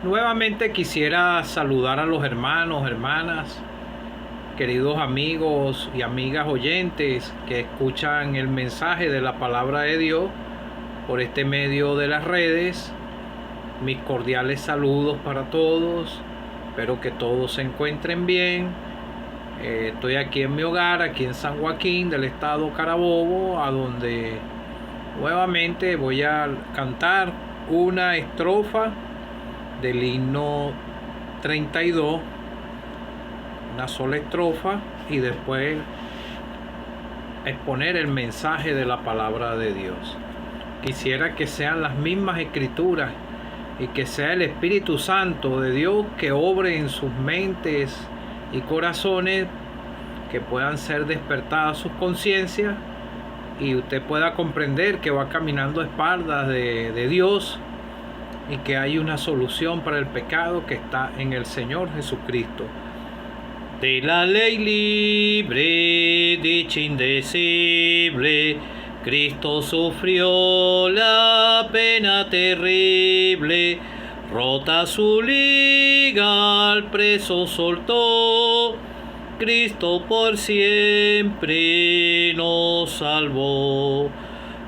Nuevamente quisiera saludar a los hermanos, hermanas, queridos amigos y amigas oyentes que escuchan el mensaje de la palabra de Dios por este medio de las redes. Mis cordiales saludos para todos. Espero que todos se encuentren bien. Estoy aquí en mi hogar, aquí en San Joaquín del estado Carabobo, a donde nuevamente voy a cantar una estrofa del himno 32, una sola estrofa, y después exponer el mensaje de la palabra de Dios. Quisiera que sean las mismas escrituras y que sea el Espíritu Santo de Dios que obre en sus mentes y corazones, que puedan ser despertadas sus conciencias y usted pueda comprender que va caminando a espaldas de Dios y que hay una solución para el pecado que está en el Señor Jesucristo. De la ley libre, dicha indecible, Cristo sufrió la pena terrible, rota su liga al preso soltó, Cristo por siempre nos salvó.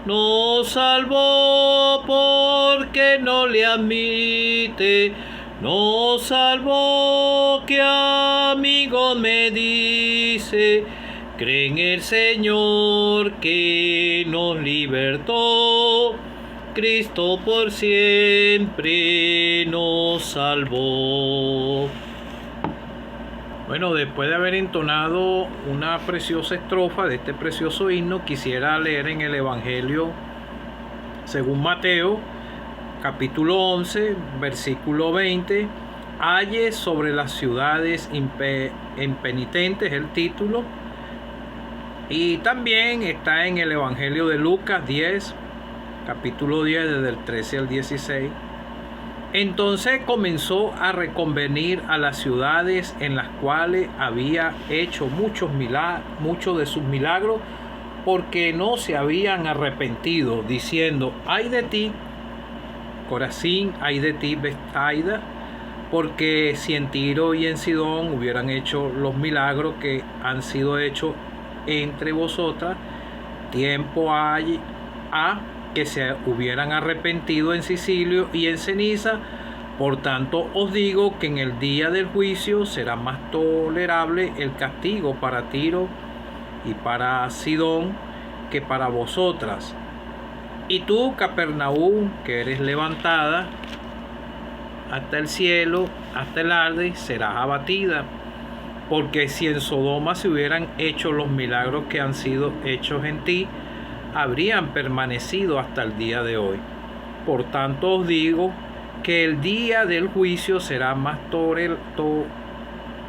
Nos salvó porque no le admite, nos salvó que amigo me dice, cree en el Señor que nos libertó, Cristo por siempre nos salvó. Bueno, después de haber entonado una preciosa estrofa de este precioso himno, quisiera leer en el Evangelio según Mateo, capítulo 11, versículo 20. Halle sobre las ciudades impenitentes, el título. Y también está en el Evangelio de Lucas 10, capítulo 10, desde el 13 al 16. Entonces comenzó a reconvenir a las ciudades en las cuales había hecho muchos de sus milagros, porque no se habían arrepentido, diciendo: ay de ti, Corazín, ay de ti, Betsaida, porque si en Tiro y en Sidón hubieran hecho los milagros que han sido hechos entre vosotras, tiempo hay que se hubieran arrepentido en Sicilio y en ceniza. Por tanto os digo que en el día del juicio será más tolerable el castigo para Tiro y para Sidón que para vosotras. Y tú, Capernaum, que eres levantada hasta el cielo, hasta el Hades, serás abatida. Porque si en Sodoma se hubieran hecho los milagros que han sido hechos en ti, habrían permanecido hasta el día de hoy. Por tanto os digo que el día del juicio será más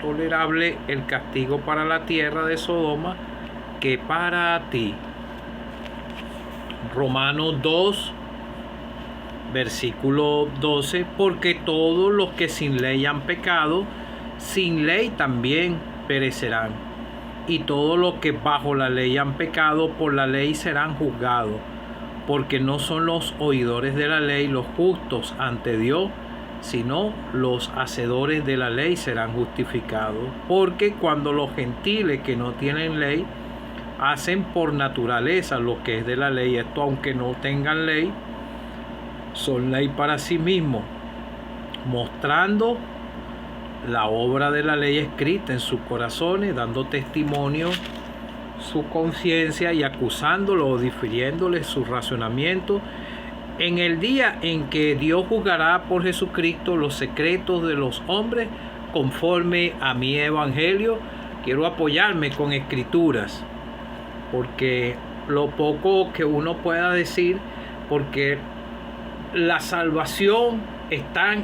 tolerable el castigo para la tierra de Sodoma que para ti. Romanos 2, versículo 12. Porque todos los que sin ley han pecado, sin ley también perecerán. Y todos los que bajo la ley han pecado, por la ley serán juzgados. Porque no son los oidores de la ley los justos ante Dios, sino los hacedores de la ley serán justificados. Porque cuando los gentiles que no tienen ley hacen por naturaleza lo que es de la ley, esto aunque no tengan ley, son ley para sí mismos, mostrando la obra de la ley escrita en sus corazones, dando testimonio su conciencia y acusándolo o difiriéndole su razonamiento, en el día en que Dios juzgará por Jesucristo los secretos de los hombres conforme a mi evangelio. Quiero apoyarme con escrituras, porque lo poco que uno pueda decir, porque la salvación está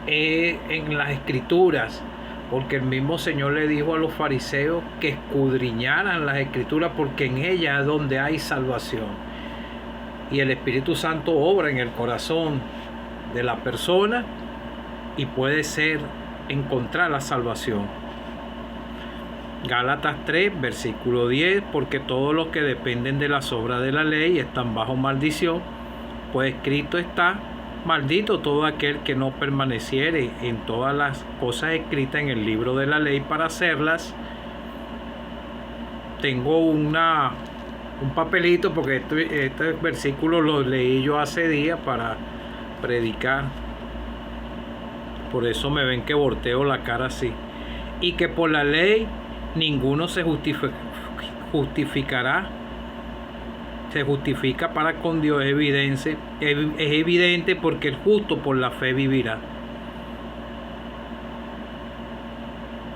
en las escrituras, porque el mismo Señor le dijo a los fariseos que escudriñaran las escrituras, porque en ellas es donde hay salvación, y el Espíritu Santo obra en el corazón de la persona y puede ser encontrar la salvación. Gálatas 3, versículo 10, porque todos los que dependen de las obras de la ley están bajo maldición, pues escrito está: maldito todo aquel que no permaneciere en todas las cosas escritas en el libro de la ley para hacerlas. Tengo un papelito porque este versículo lo leí yo hace días para predicar. Por eso me ven que volteo la cara así. Y que por la ley ninguno se justificará. Se justifica para con Dios, es evidente porque el justo por la fe vivirá.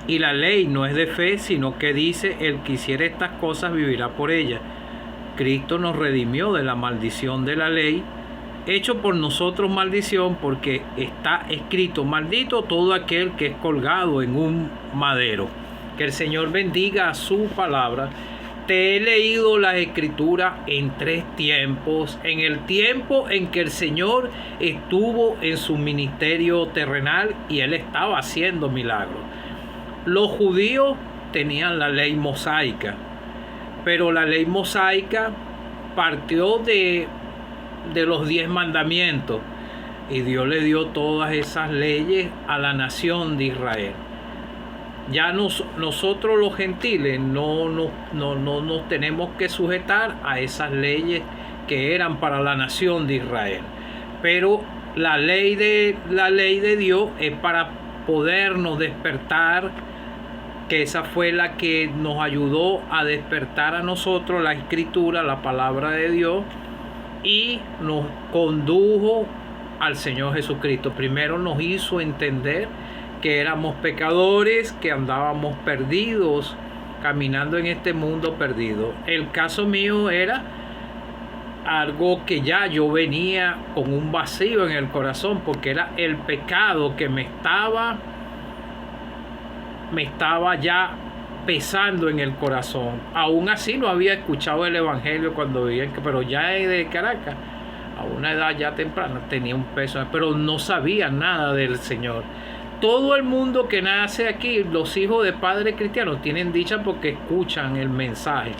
Y la ley no es de fe, sino que dice: el que hiciere estas cosas vivirá por ellas. Cristo nos redimió de la maldición de la ley, hecho por nosotros maldición, porque está escrito: maldito todo aquel que es colgado en un madero. Que el Señor bendiga su palabra. Te he leído las escrituras en 3 tiempos. En el tiempo en que el Señor estuvo en su ministerio terrenal y Él estaba haciendo milagros. Los judíos tenían la ley mosaica, pero la ley mosaica partió de los 10 mandamientos y Dios le dio todas esas leyes a la nación de Israel. Ya nosotros los gentiles no nos tenemos que sujetar a esas leyes que eran para la nación de Israel. Pero la ley de Dios es para podernos despertar, que esa fue la que nos ayudó a despertar a nosotros, la escritura, la palabra de Dios, y nos condujo al Señor Jesucristo. Primero nos hizo entender que éramos pecadores, que andábamos perdidos, caminando en este mundo perdido. El caso mío era algo que ya yo venía con un vacío en el corazón, porque era el pecado que me estaba ya pesando en el corazón. Aún así no había escuchado el evangelio cuando vivía, pero ya de Caracas, a una edad ya temprana, tenía un peso, pero no sabía nada del Señor. Todo el mundo que nace aquí, los hijos de padres cristianos, tienen dicha porque escuchan el mensaje.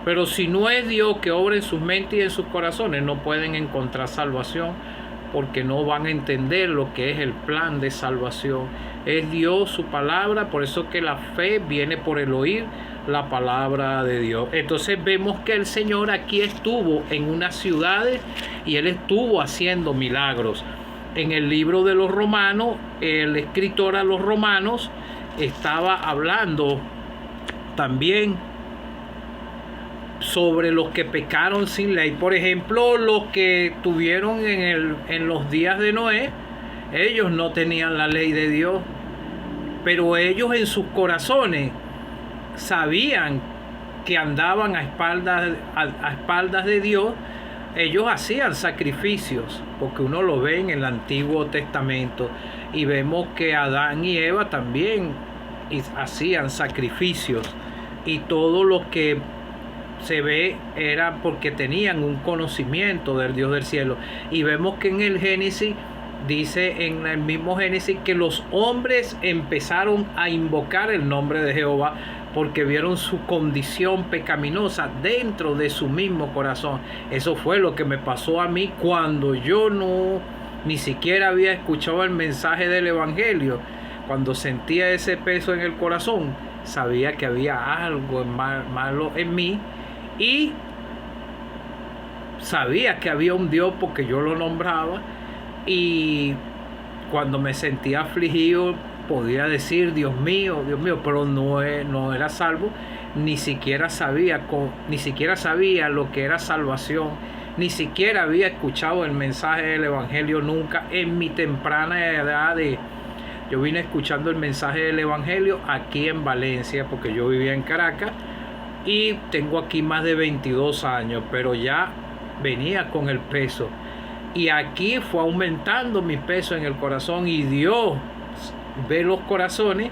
Pero si no es Dios que obra en sus mentes y en sus corazones, no pueden encontrar salvación, porque no van a entender lo que es el plan de salvación. Es Dios, su palabra, por eso que la fe viene por el oír la palabra de Dios. Entonces vemos que el Señor aquí estuvo en unas ciudades y Él estuvo haciendo milagros. En el libro de los Romanos, el escritor a los Romanos estaba hablando también sobre los que pecaron sin ley. Por ejemplo, los que tuvieron en los días de Noé, ellos no tenían la ley de Dios, pero ellos en sus corazones sabían que andaban a espaldas de Dios. Ellos hacían sacrificios, porque uno lo ve en el Antiguo Testamento, y vemos que Adán y Eva también hacían sacrificios, y todo lo que se ve era porque tenían un conocimiento del Dios del cielo. Y vemos que en el Génesis, dice en el mismo Génesis, que los hombres empezaron a invocar el nombre de Jehová porque vieron su condición pecaminosa dentro de su mismo corazón. Eso fue lo que me pasó a mí cuando yo ni siquiera había escuchado el mensaje del evangelio. Cuando sentía ese peso en el corazón, sabía que había algo malo en mí, y sabía que había un Dios porque yo lo nombraba. Y cuando me sentía afligido, podía decir: Dios mío, pero no era salvo. Ni siquiera sabía lo que era salvación. Ni siquiera había escuchado el mensaje del evangelio nunca en mi temprana edad. Yo vine escuchando el mensaje del evangelio aquí en Valencia, porque yo vivía en Caracas y tengo aquí más de 22 años, pero ya venía con el peso. Y aquí fue aumentando mi peso en el corazón, y Dios ve los corazones,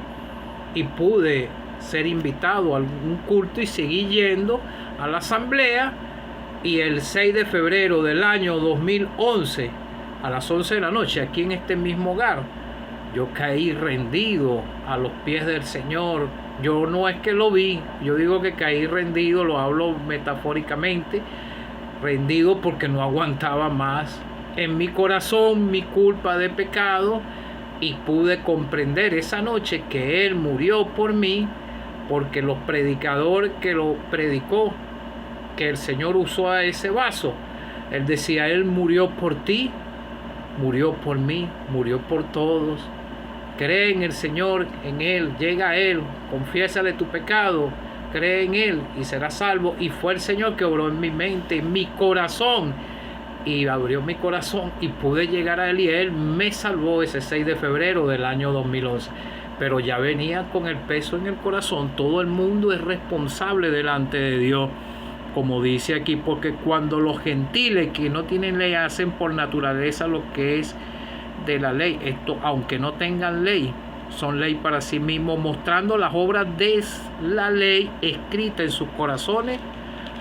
y pude ser invitado a algún culto y seguí yendo a la asamblea. Y el 6 de febrero del año 2011, a las 11 de la noche, aquí en este mismo hogar, yo caí rendido a los pies del Señor. Yo no es que lo vi, yo digo que caí rendido, lo hablo metafóricamente, rendido porque no aguantaba más en mi corazón mi culpa de pecado y pude comprender esa noche que Él murió por mí, porque los predicadores que lo predicó, que el Señor usó a ese vaso, Él decía, Él murió por ti, murió por mí, murió por todos. Cree en el Señor, en Él, llega a Él, confiésale tu pecado, cree en Él y serás salvo. Y fue el Señor que obró en mi mente, en mi corazón, y abrió mi corazón y pude llegar a Él, y Él me salvó ese 6 de febrero del año 2011. Pero ya venía con el peso en el corazón. Todo el mundo es responsable delante de Dios, como dice aquí, porque cuando los gentiles que no tienen ley hacen por naturaleza lo que es de la ley, esto aunque no tengan ley, son ley para sí mismos, mostrando las obras de la ley escrita en sus corazones,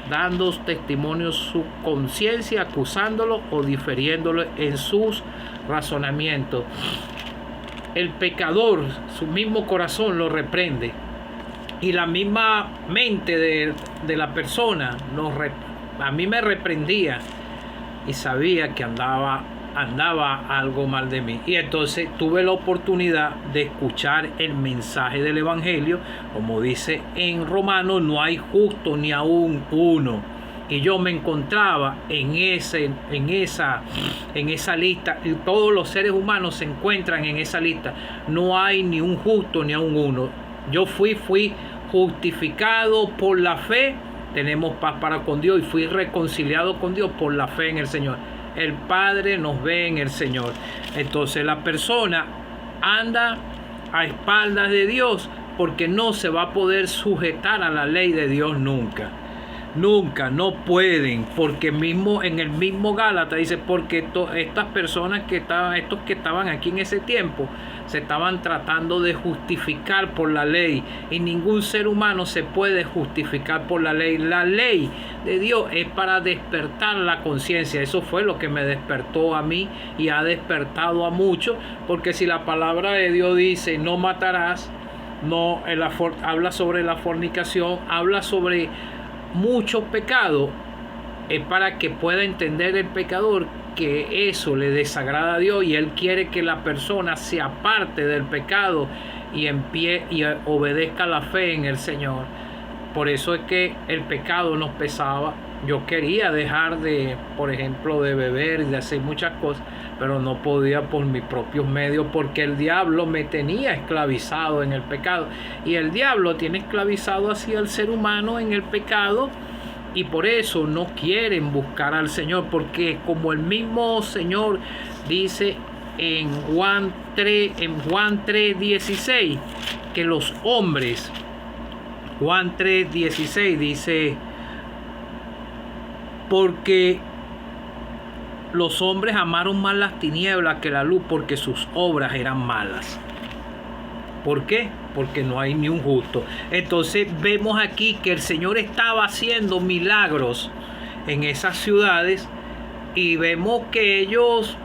dando testimonio su conciencia, acusándolo o difiriéndolo en sus razonamientos. El pecador, su mismo corazón lo reprende, y la misma mente de la persona a mí me reprendía y sabía que andaba algo mal de mí. Y entonces tuve la oportunidad de escuchar el mensaje del Evangelio, como dice en Romanos, no hay justo ni aún uno. Y yo me encontraba en esa lista, y todos los seres humanos se encuentran en esa lista. No hay ni un justo ni aún uno. Yo fui justificado por la fe, tenemos paz para con Dios, y fui reconciliado con Dios por la fe en el Señor. El Padre nos ve en el Señor. Entonces la persona anda a espaldas de Dios porque no se va a poder sujetar a la ley de Dios nunca. Nunca, no pueden, porque mismo en el mismo Gálatas dice, porque estas personas estos que estaban aquí en ese tiempo, se estaban tratando de justificar por la ley, y ningún ser humano se puede justificar por la ley. La ley de Dios es para despertar la conciencia. Eso fue lo que me despertó a mí y ha despertado a muchos, porque si la palabra de Dios dice no matarás, no, habla sobre la fornicación, habla sobre muchos pecados, es para que pueda entender el pecador que eso le desagrada a Dios, y Él quiere que la persona se aparte del pecado y obedezca la fe en el Señor. Por eso es que el pecado nos pesaba. Yo quería dejar por ejemplo, de beber y de hacer muchas cosas, pero no podía por mis propios medios, porque el diablo me tenía esclavizado en el pecado, y el diablo tiene esclavizado así al ser humano en el pecado, y por eso no quieren buscar al Señor, porque como el mismo Señor dice en Juan 3:16, que los hombres, Juan 3:16 dice, porque los hombres amaron más las tinieblas que la luz, porque sus obras eran malas. ¿Por qué? Porque no hay ni un justo. Entonces vemos aquí que el Señor estaba haciendo milagros en esas ciudades, y vemos que ellos,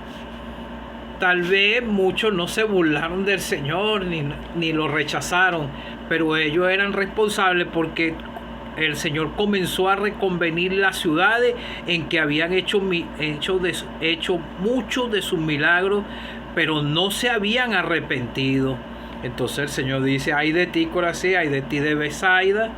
tal vez muchos no se burlaron del Señor ni lo rechazaron, pero ellos eran responsables, porque el Señor comenzó a reconvenir las ciudades en que habían hecho muchos de sus milagros, pero no se habían arrepentido. Entonces el Señor dice, ay de ti, Corazín, ay de ti de Betsaida,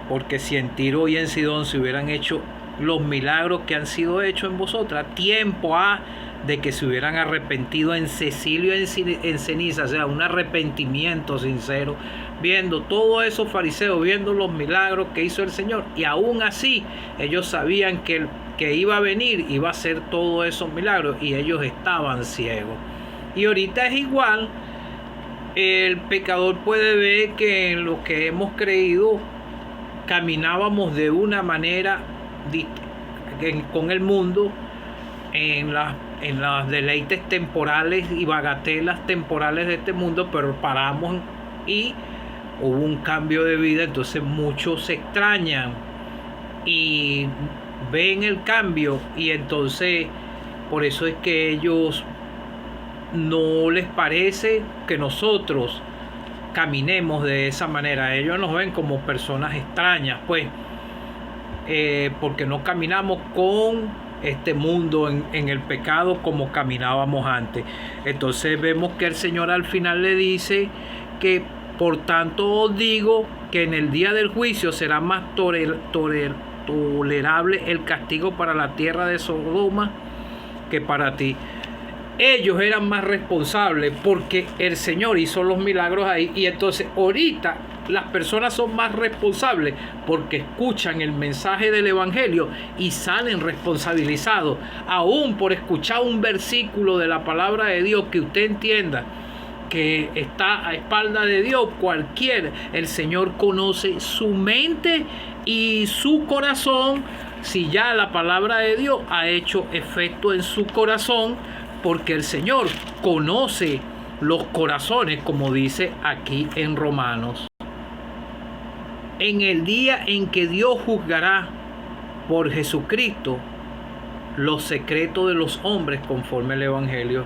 porque si en Tiro y en Sidón se hubieran hecho los milagros que han sido hechos en vosotras, tiempo ha de que se hubieran arrepentido en Cecilio en ceniza, o sea, un arrepentimiento sincero, viendo todos esos fariseos, viendo los milagros que hizo el Señor, y aún así ellos sabían que iba a venir, iba a hacer todos esos milagros, y ellos estaban ciegos. Y ahorita es igual. El pecador puede ver que en lo que hemos creído caminábamos de una manera con el mundo, en las deleites temporales y bagatelas temporales de este mundo, pero paramos y hubo un cambio de vida. Entonces muchos se extrañan y ven el cambio, y entonces por eso es que ellos no les parece que nosotros caminemos de esa manera. Ellos nos ven como personas extrañas, pues, porque no caminamos con este mundo en el pecado como caminábamos antes. Entonces vemos que el Señor al final le dice que por tanto os digo que en el día del juicio será más tolerable el castigo para la tierra de Sodoma que para ti. Ellos eran más responsables porque el Señor hizo los milagros ahí, y entonces ahorita las personas son más responsables porque escuchan el mensaje del Evangelio y salen responsabilizados, aún por escuchar un versículo de la palabra de Dios que usted entienda que está a espalda de Dios. El Señor conoce su mente y su corazón, si ya la palabra de Dios ha hecho efecto en su corazón, porque el Señor conoce los corazones, como dice aquí en Romanos. En el día en que Dios juzgará por Jesucristo los secretos de los hombres conforme al Evangelio,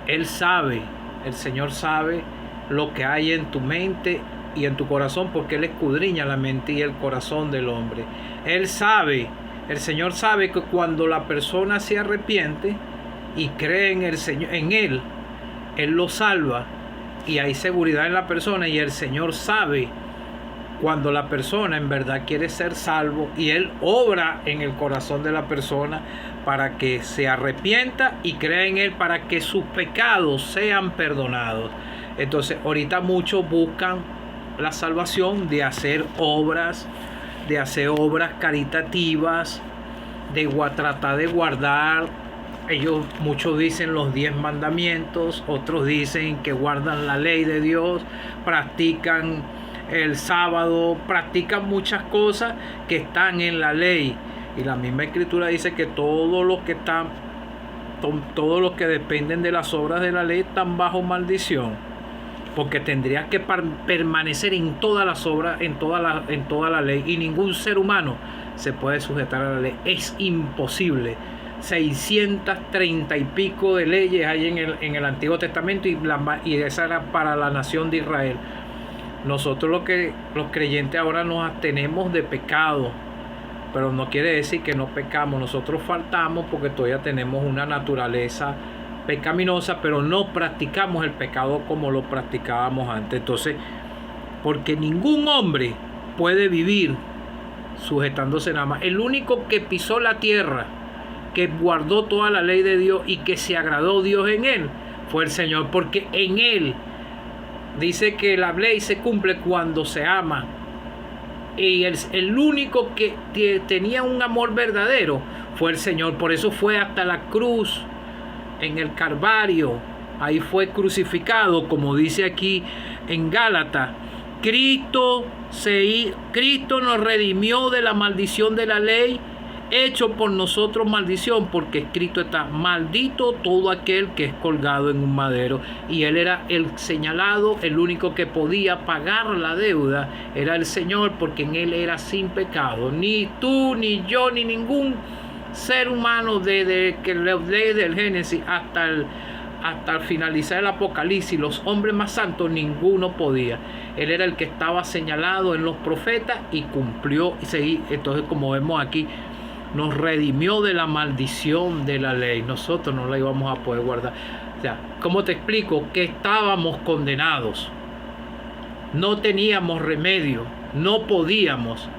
Él sabe, el Señor sabe lo que hay en tu mente y en tu corazón, porque Él escudriña la mente y el corazón del hombre. Él sabe, el Señor sabe que cuando la persona se arrepiente y cree en el Señor, en Él lo salva y hay seguridad en la persona, y el Señor sabe cuando la persona en verdad quiere ser salvo, y Él obra en el corazón de la persona para que se arrepienta y crea en Él para que sus pecados sean perdonados. Entonces ahorita muchos buscan la salvación de hacer obras caritativas, de tratar de guardar. Muchos dicen los 10 mandamientos, otros dicen que guardan la ley de Dios, practican el sábado, practican muchas cosas que están en la ley. Y la misma Escritura dice que todos los que dependen de las obras de la ley están bajo maldición, porque tendrías que permanecer en todas las obras, en toda la ley, y ningún ser humano se puede sujetar a la ley. Es imposible. 630 y pico de leyes hay en el Antiguo Testamento, y esa era para la nación de Israel. Nosotros los creyentes ahora nos abstenemos de pecado, pero no quiere decir que no pecamos. Nosotros faltamos porque todavía tenemos una naturaleza pecaminosa, pero no practicamos el pecado como lo practicábamos antes. Entonces, porque ningún hombre puede vivir sujetándose nada más. El único que pisó la tierra, que guardó toda la ley de Dios y que se agradó Dios en él, fue el Señor, porque en él dice que la ley se cumple cuando se ama. Y el único que tenía un amor verdadero fue el Señor. Por eso fue hasta la cruz, en el Calvario. Ahí fue crucificado, como dice aquí en Gálatas. Cristo nos redimió de la maldición de la ley, hecho por nosotros maldición, porque escrito está: maldito todo aquel que es colgado en un madero. Y Él era el señalado, el único que podía pagar la deuda era el Señor, porque en Él era sin pecado. Ni tú, ni yo, ni ningún ser humano desde el Génesis hasta el finalizar el Apocalipsis, los hombres más santos, ninguno podía. Él era el que estaba señalado en los profetas y cumplió. Entonces, como vemos aquí, nos redimió de la maldición de la ley. Nosotros no la íbamos a poder guardar. O sea, ¿cómo te explico? Que estábamos condenados, no teníamos remedio, no podíamos,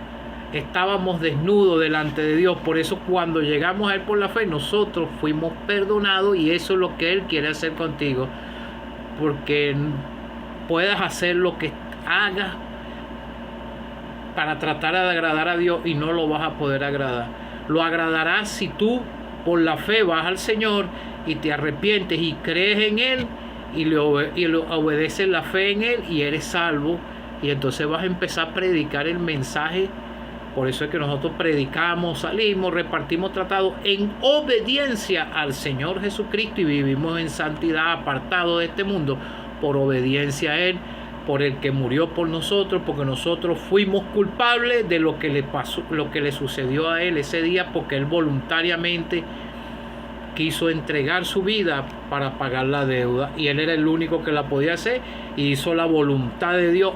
estábamos desnudos delante de Dios. Por eso cuando llegamos a Él por la fe, nosotros fuimos perdonados, y eso es lo que Él quiere hacer contigo, porque puedas hacer lo que hagas para tratar de agradar a Dios, y no lo vas a poder agradar. Lo agradarás si tú por la fe vas al Señor y te arrepientes y crees en Él y le obedeces la fe en Él, y eres salvo. Y entonces vas a empezar a predicar el mensaje. Por eso es que nosotros predicamos, salimos, repartimos tratados en obediencia al Señor Jesucristo, y vivimos en santidad, apartados de este mundo, por obediencia a Él, por el que murió por nosotros, porque nosotros fuimos culpables de lo que le pasó, lo que le sucedió a Él ese día, porque Él voluntariamente quiso entregar su vida para pagar la deuda, y Él era el único que la podía hacer, y hizo la voluntad de Dios,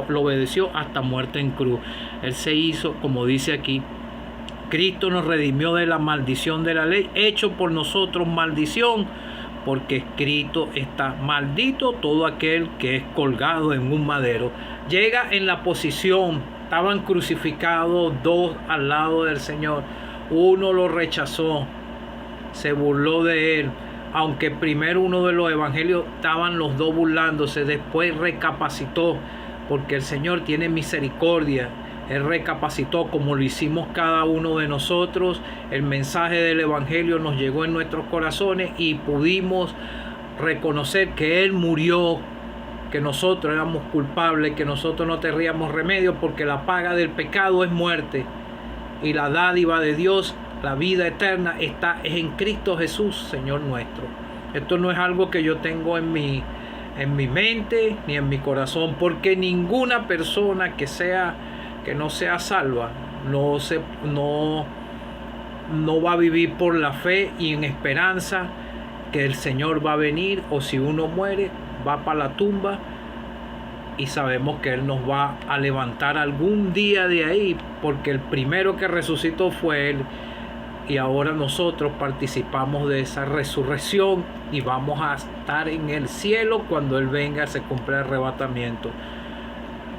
lo obedeció hasta muerte en cruz. Él se hizo, como dice aquí, Cristo nos redimió de la maldición de la ley, hecho por nosotros maldición, porque escrito está: maldito todo aquel que es colgado en un madero. Llega en la posición, estaban crucificados dos al lado del Señor. Uno lo rechazó, se burló de él. Aunque primero uno de los evangelios estaban los dos burlándose, después recapacitó, porque el Señor tiene misericordia. Él recapacitó, como lo hicimos cada uno de nosotros. El mensaje del evangelio nos llegó en nuestros corazones y pudimos reconocer que Él murió, que nosotros éramos culpables, que nosotros no teníamos remedio, porque la paga del pecado es muerte y la dádiva de Dios, la vida eterna, es en Cristo Jesús, Señor nuestro. Esto no es algo que yo tengo en mi mente ni en mi corazón, porque ninguna persona que no sea salva no va a vivir por la fe y en esperanza que el Señor va a venir, o si uno muere va para la tumba y sabemos que Él nos va a levantar algún día de ahí, porque el primero que resucitó fue Él. Y ahora nosotros participamos de esa resurrección y vamos a estar en el cielo cuando Él venga, se cumpla el arrebatamiento.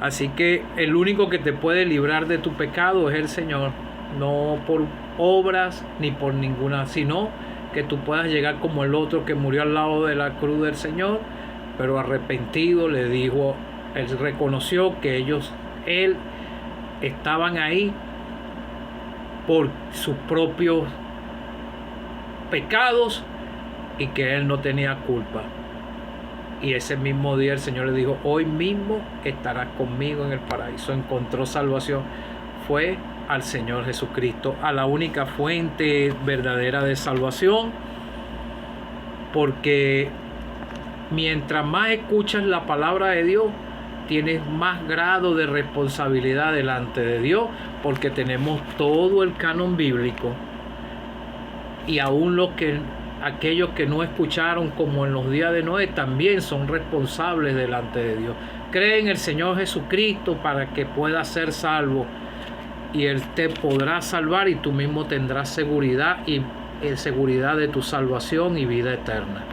Así que el único que te puede librar de tu pecado es el Señor, no por obras ni por ninguna, sino que tú puedas llegar como el otro que murió al lado de la cruz del Señor, pero arrepentido. Le dijo, él reconoció que él estaban ahí por sus propios pecados y que él no tenía culpa. Y ese mismo día el Señor le dijo: hoy mismo estarás conmigo en el paraíso. Encontró salvación. Fue al Señor Jesucristo, a la única fuente verdadera de salvación, porque mientras más escuchas la palabra de Dios, tienes más grado de responsabilidad delante de Dios, porque tenemos todo el canon bíblico, y aún aquellos que no escucharon, como en los días de Noé, también son responsables delante de Dios. Cree en el Señor Jesucristo para que puedas ser salvo, y Él te podrá salvar, y tú mismo tendrás seguridad de tu salvación y vida eterna.